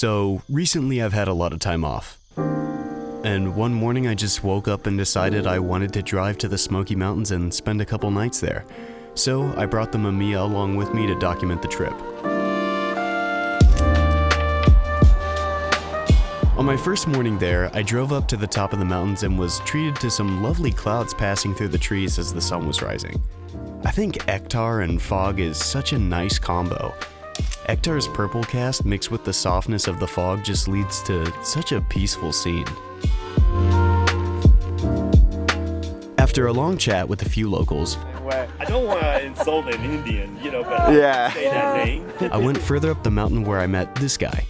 So, recently I've had a lot of time off. And one morning I just woke up and decided I wanted to drive to the Smoky Mountains and spend a couple nights there. So, I brought the Mamiya along with me to document the trip. On my first morning there, I drove up to the top of the mountains and was treated to some lovely clouds passing through the trees as the sun was rising. I think Ektar and fog is such a nice combo. Ektar's purple cast mixed with the softness of the fog just leads to such a peaceful scene. After a long chat with a few locals, I don't want to insult an Indian, but say that name. I went further up the mountain where I met this guy.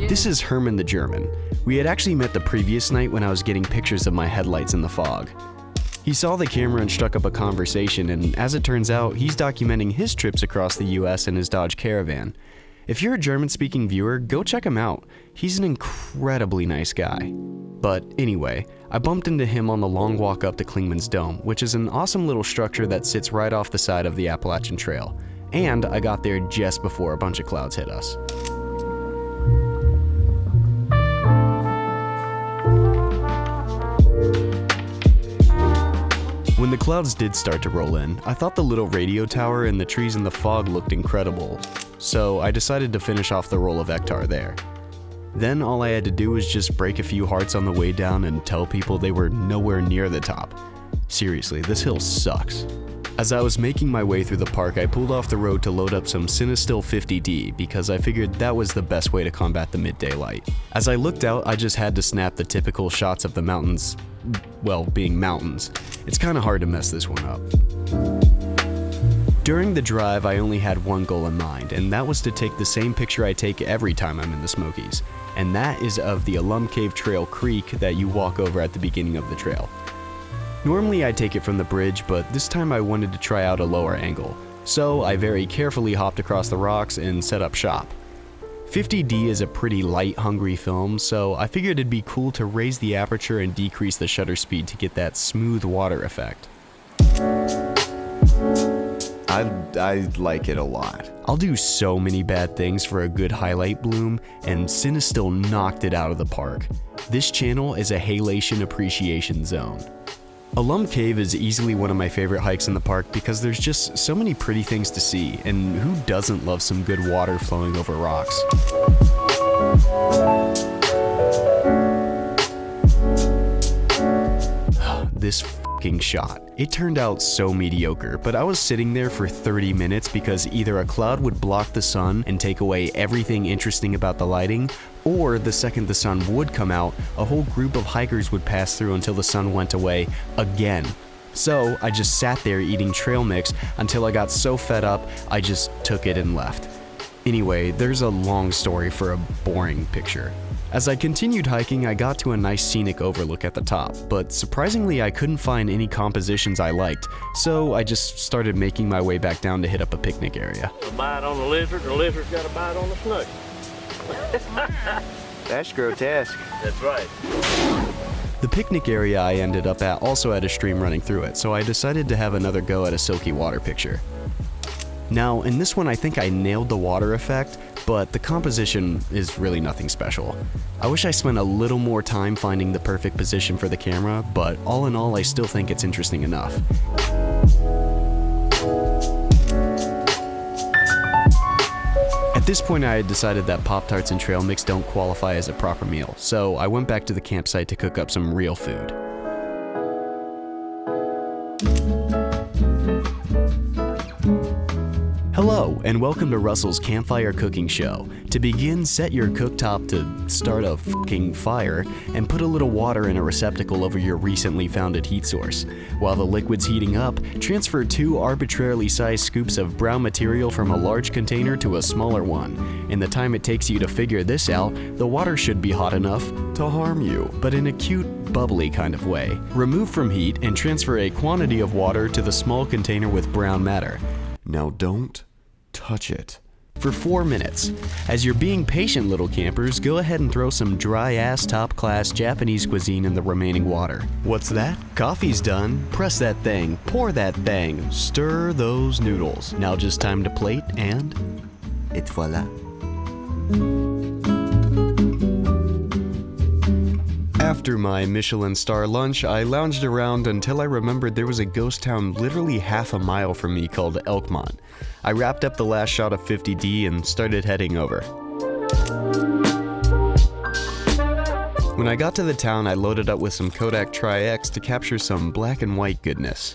This is Herman the German. We had actually met the previous night when I was getting pictures of my headlights in the fog. He saw the camera and struck up a conversation, and as it turns out, he's documenting his trips across the US in his Dodge Caravan. If you're a German-speaking viewer, go check him out. He's an incredibly nice guy. But anyway, I bumped into him on the long walk up to Clingmans Dome, which is an awesome little structure that sits right off the side of the Appalachian Trail. And I got there just before a bunch of clouds hit us. When the clouds did start to roll in, I thought the little radio tower and the trees in the fog looked incredible, so I decided to finish off the roll of Ektar there. Then all I had to do was just break a few hearts on the way down and tell people they were nowhere near the top. Seriously, this hill sucks. As I was making my way through the park, I pulled off the road to load up some Cinestill 50D because I figured that was the best way to combat the midday light. As I looked out, I just had to snap the typical shots of the mountains, well, being mountains. It's kinda hard to mess this one up. During the drive, I only had one goal in mind, and that was to take the same picture I take every time I'm in the Smokies, and that is of the Alum Cave Trail Creek that you walk over at the beginning of the trail. Normally I take it from the bridge, but this time I wanted to try out a lower angle, so I very carefully hopped across the rocks and set up shop. 50D is a pretty light, hungry film, so I figured it'd be cool to raise the aperture and decrease the shutter speed to get that smooth water effect. I like it a lot. I'll do so many bad things for a good highlight bloom, and Cinestill knocked it out of the park. This channel is a halation appreciation zone. Alum Cave is easily one of my favorite hikes in the park because there's just so many pretty things to see, and who doesn't love some good water flowing over rocks? This f***ing shot. It turned out so mediocre, but I was sitting there for 30 minutes because either a cloud would block the sun and take away everything interesting about the lighting, or the second the sun would come out, a whole group of hikers would pass through until the sun went away again. So I just sat there eating trail mix until I got so fed up, I just took it and left. Anyway, there's a long story for a boring picture. As I continued hiking, I got to a nice scenic overlook at the top, but surprisingly I couldn't find any compositions I liked, so I just started making my way back down to hit up a picnic area. A bite on the lizard's got a bite on the snook. That's grotesque. That's right. The picnic area I ended up at also had a stream running through it, so I decided to have another go at a silky water picture. Now, in this one I think I nailed the water effect, but the composition is really nothing special. I wish I spent a little more time finding the perfect position for the camera, but all in all I still think it's interesting enough. At this point I had decided that Pop-Tarts and trail mix don't qualify as a proper meal, so I went back to the campsite to cook up some real food. Hello, and welcome to Russell's Campfire Cooking Show. To begin, set your cooktop to start a f***ing fire and put a little water in a receptacle over your recently founded heat source. While the liquid's heating up, transfer 2 arbitrarily sized scoops of brown material from a large container to a smaller one. In the time it takes you to figure this out, the water should be hot enough to harm you, but in a cute, bubbly kind of way. Remove from heat and transfer a quantity of water to the small container with brown matter. Now don't touch it. For 4 minutes. As you're being patient, little campers, go ahead and throw some dry-ass top-class Japanese cuisine in the remaining water. What's that? Coffee's done. Press that thing. Pour that thing. Stir those noodles. Now just time to plate and Et voilà. After my Michelin star lunch, I lounged around until I remembered there was a ghost town literally half a mile from me called Elkmont. I wrapped up the last shot of 50D and started heading over. When I got to the town, I loaded up with some Kodak Tri-X to capture some black and white goodness.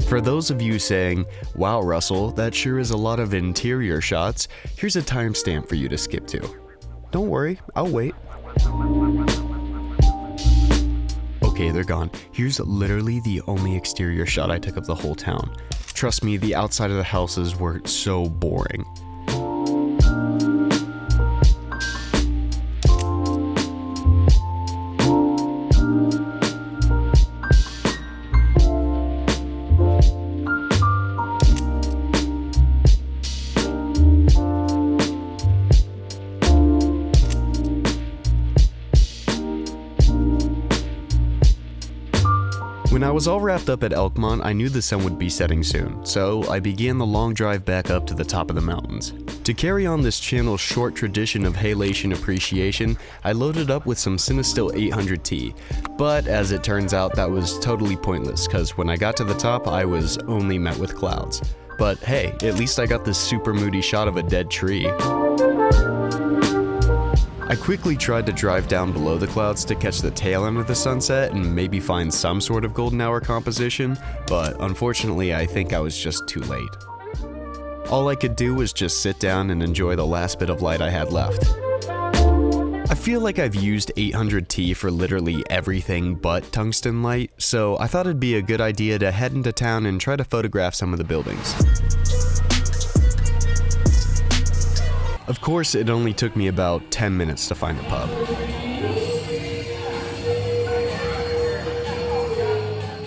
For those of you saying, "Wow, Russell, that sure is a lot of interior shots," here's a timestamp for you to skip to. Don't worry, I'll wait. Okay, they're gone. Here's literally the only exterior shot I took of the whole town. Trust me, the outside of the houses were so boring. When I was all wrapped up at Elkmont, I knew the sun would be setting soon, so I began the long drive back up to the top of the mountains. To carry on this channel's short tradition of halation appreciation, I loaded up with some Cinestill 800T, but as it turns out that was totally pointless, cause when I got to the top I was only met with clouds. But hey, at least I got this super moody shot of a dead tree. I quickly tried to drive down below the clouds to catch the tail end of the sunset and maybe find some sort of golden hour composition, but unfortunately I think I was just too late. All I could do was just sit down and enjoy the last bit of light I had left. I feel like I've used 800T for literally everything but tungsten light, so I thought it'd be a good idea to head into town and try to photograph some of the buildings. Of course, it only took me about 10 minutes to find a pub.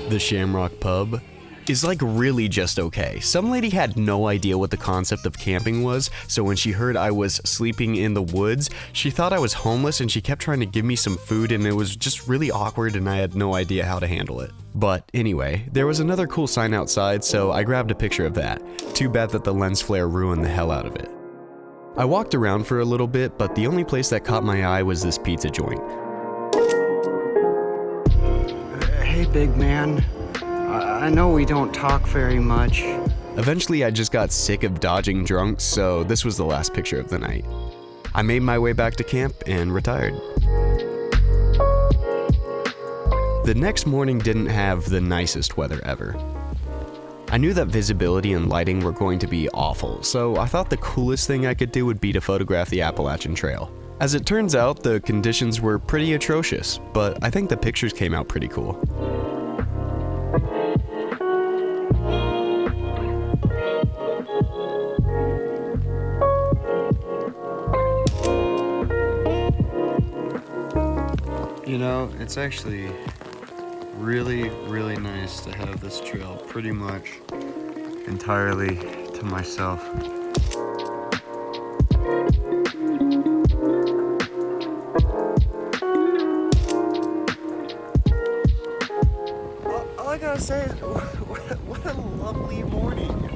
The Shamrock Pub is like really just okay. Some lady had no idea what the concept of camping was, so when she heard I was sleeping in the woods, she thought I was homeless and she kept trying to give me some food, and it was just really awkward and I had no idea how to handle it. But anyway, there was another cool sign outside, so I grabbed a picture of that. Too bad that the lens flare ruined the hell out of it. I walked around for a little bit, but the only place that caught my eye was this pizza joint. Hey, big man. I know we don't talk very much. Eventually, I just got sick of dodging drunks, so this was the last picture of the night. I made my way back to camp and retired. The next morning didn't have the nicest weather ever. I knew that visibility and lighting were going to be awful, so I thought the coolest thing I could do would be to photograph the Appalachian Trail. As it turns out, the conditions were pretty atrocious, but I think the pictures came out pretty cool. You know, it's actually really nice to have this trail pretty much entirely to myself. All I gotta say is, what a lovely morning.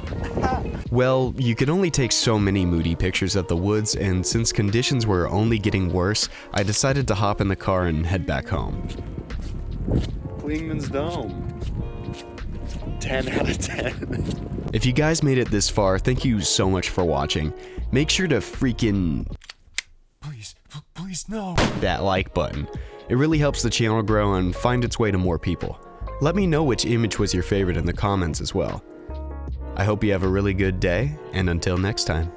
Well, you could only take so many moody pictures of the woods, and since conditions were only getting worse, I decided to hop in the car and head back home. Clingmans Dome. 10 out of 10. If you guys made it this far, thank you so much for watching. Make sure to freaking... Please, no. That like button. It really helps the channel grow and find its way to more people. Let me know which image was your favorite in the comments as well. I hope you have a really good day, and until next time.